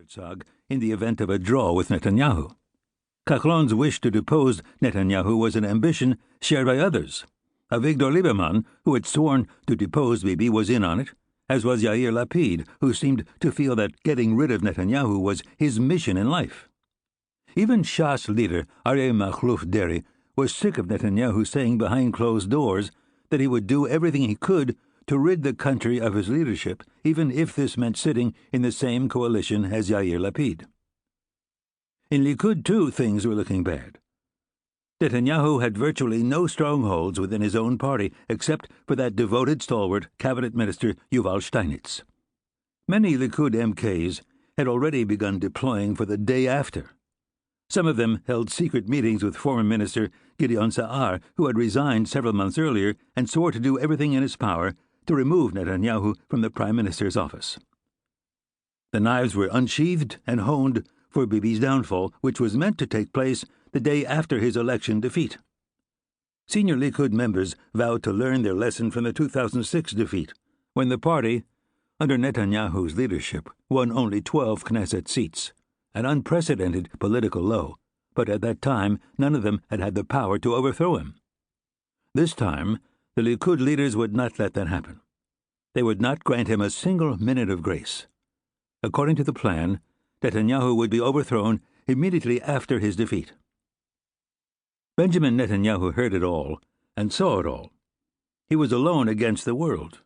Herzog in the event of a draw with Netanyahu. Kachlon's wish to depose Netanyahu was an ambition shared by others. Avigdor Lieberman, who had sworn to depose Bibi, was in on it, as was Yair Lapid, who seemed to feel that getting rid of Netanyahu was his mission in life. Even Shas leader Aryeh Machluf Deri was sick of Netanyahu saying behind closed doors that he would do everything he could to rid the country of his leadership, even if this meant sitting in the same coalition as Yair Lapid. In Likud, too, things were looking bad. Netanyahu had virtually no strongholds within his own party except for that devoted stalwart cabinet minister Yuval Steinitz. Many Likud MKs had already begun deploying for the day after. Some of them held secret meetings with former minister Gideon Sa'ar, who had resigned several months earlier and swore to do everything in his power to remove Netanyahu from the prime minister's office. The knives were unsheathed and honed for Bibi's downfall, which was meant to take place the day after his election defeat. Senior Likud members vowed to learn their lesson from the 2006 defeat, when the party, under Netanyahu's leadership, won only 12 Knesset seats, an unprecedented political low, but at that time none of them had had the power to overthrow him. This time, the Likud leaders would not let that happen. They would not grant him a single minute of grace. According to the plan, Netanyahu would be overthrown immediately after his defeat. Benjamin Netanyahu heard it all and saw it all. He was alone against the world.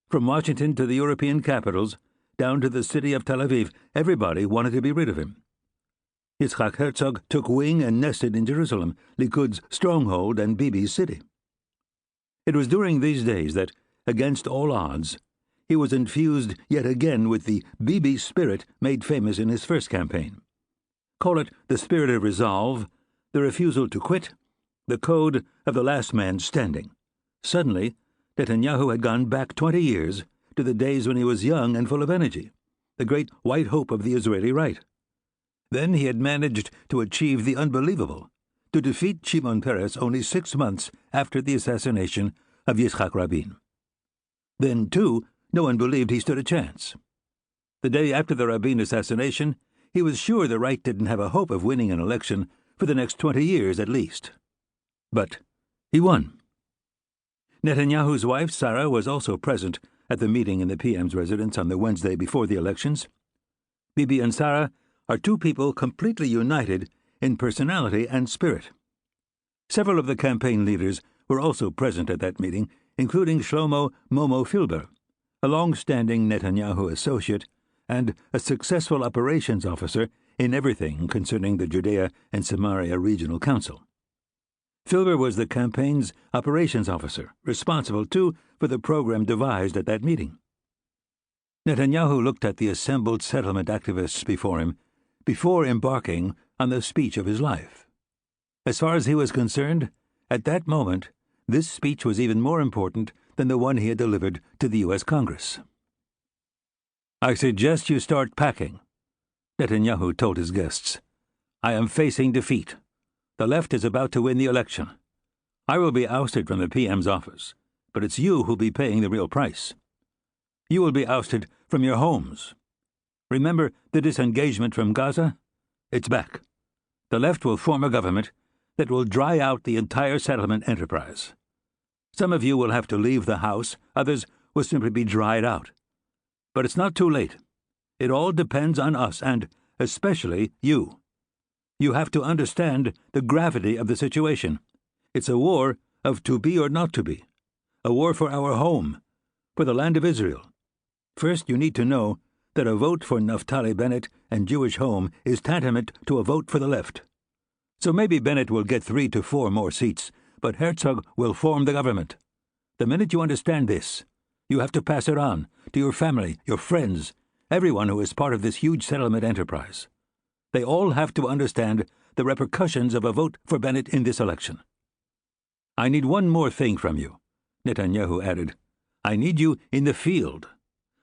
From Washington to the European capitals, down to the city of Tel Aviv, everybody wanted to be rid of him. Yitzhak Herzog took wing and nested in Jerusalem, Likud's stronghold and Bibi's city. It was during these days that, against all odds, he was infused yet again with the Bibi spirit made famous in his first campaign. Call it the spirit of resolve, the refusal to quit, the code of the last man standing. Suddenly, Netanyahu had gone back 20 years to the days when he was young and full of energy, the great white hope of the Israeli right. Then he had managed to achieve the unbelievable, to defeat Shimon Peres only 6 months after the assassination of Yitzhak Rabin. Then, too, no one believed he stood a chance. The day after the Rabin assassination, he was sure the right didn't have a hope of winning an election for the next 20 years at least. But he won. Netanyahu's wife, Sarah, was also present at the meeting in the PM's residence on the Wednesday before the elections. Bibi and Sarah are two people completely united in personality and spirit. Several of the campaign leaders were also present at that meeting, including Shlomo Momo Filber, a long-standing Netanyahu associate and a successful operations officer in everything concerning the Judea and Samaria Regional Council. Filber was the campaign's operations officer, responsible, too, for the program devised at that meeting. Netanyahu looked at the assembled settlement activists before him before embarking on the speech of his life. As far as he was concerned, at that moment, this speech was even more important than the one he had delivered to the U.S. Congress. "I suggest you start packing," Netanyahu told his guests. "I am facing defeat. The left is about to win the election. I will be ousted from the PM's office, but it's you who'll be paying the real price. You will be ousted from your homes. Remember the disengagement from Gaza? It's back. The left will form a government that will dry out the entire settlement enterprise. Some of you will have to leave the house, others will simply be dried out. But it's not too late. It all depends on us, and especially you. You have to understand the gravity of the situation. It's a war of to be or not to be, a war for our home, for the land of Israel. First, you need to know that a vote for Naftali Bennett and Jewish home is tantamount to a vote for the left. So maybe Bennett will get 3 to 4 more seats, but Herzog will form the government. The minute you understand this, you have to pass it on to your family, your friends, everyone who is part of this huge settlement enterprise. They all have to understand the repercussions of a vote for Bennett in this election. I need one more thing from you," Netanyahu added. "I need you in the field.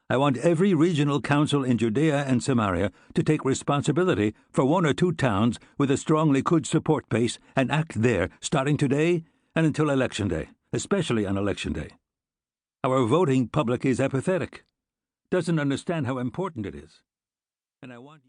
I want every regional council in Judea and Samaria to take responsibility for 1 or 2 towns with a strong Likud support base and act there, starting today and until Election Day, especially on Election Day. Our voting public is apathetic, doesn't understand how important it is, and I want you..."